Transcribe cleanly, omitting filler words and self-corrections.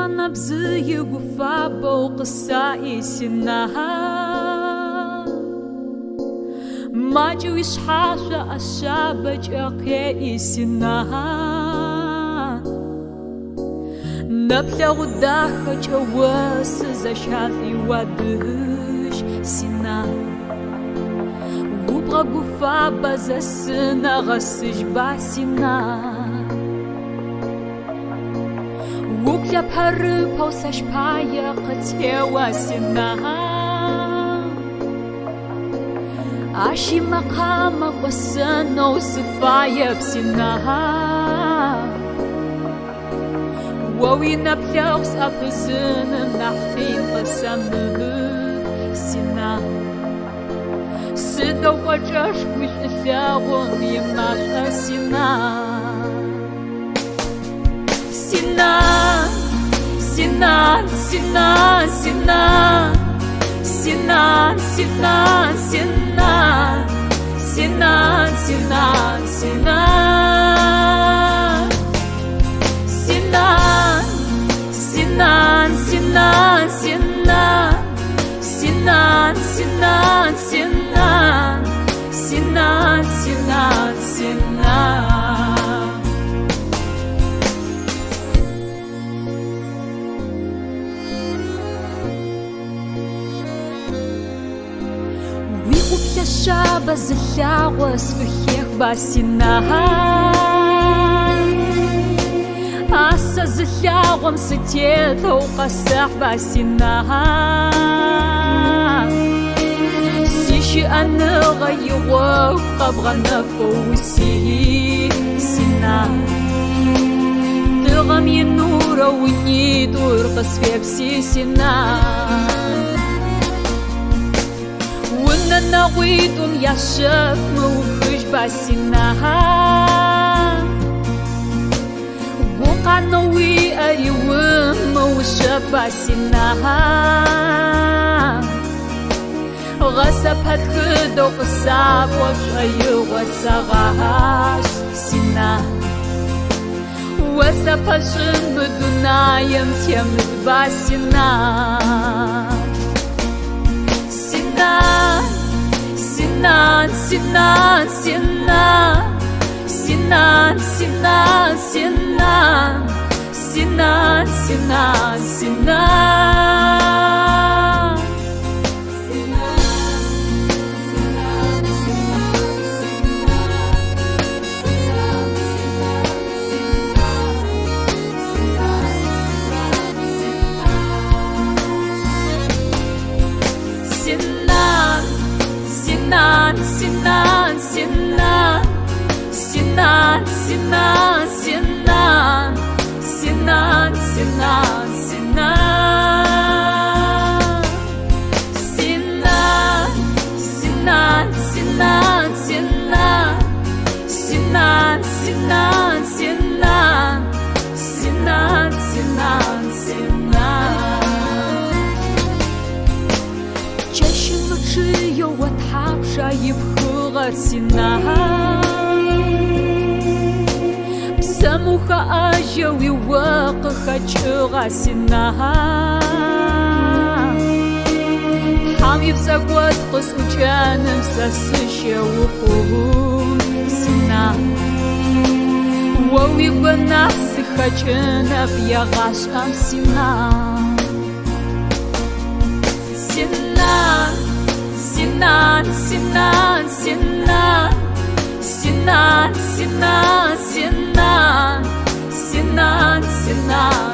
نبزي يقفا بوق السائسنا ما جويش حاشا الشابج أقيسنا نبلغ الداخل جواس زشافي ودش سنا وبغى قفا بزسنا غسج باسنا وكلا بحر بوسش بايا قتيوا سنا عشي مقامك وسنا وصفايا بسنا ووين بلوس أبزن نحفين قسمه سنا سدو وجرش مش إثاغون يماش أسنا Sinan, Sinan, Sinan, Sinan, Sinan, Sinan, Sinan, Sinan, Sinan, Sinan, Sinan, Sinan, Sinan, Sinan, Sinan, Sinan, Sinan, Sinan, Sinan, Sinan. Шаба захлява сухих басина Аса захлявам сетета у касах басина Сиши аныга его қабғаны фоуси сина Тыгам енура уни турға свепси сина نغويتم يا شف موخش باسنا وقع نوي أريوم موشف باسنا غسب هتخدو قصاب وفأي وسغاش سنا وسب هشن بدنا يمتيمت باسنا Sinan, Sinan, Sinan, Sinan, Sinan, Sinan, Sinan, Sinan, Sinan. Sinan, Sinan, Sinan, Sinan, Sinan, Sinan, Sinan, Sinan, Sinan, Sinan, Sinan, Sinan, Sinan, Sinan, Sinan, Sinan, Sinan, Sinan. Чаще ночи я وتحبشايب خغسنا بسموخ أجوي وقخج غسنا حامي بزقوت قسم جانم سسشي وقوم سنا ووي بنفس خجنا بيا غاش أمسنا Sinan, Sinan, Sinan, Sinan, Sinan, Sinan, Sinan, Sinan, Sinan.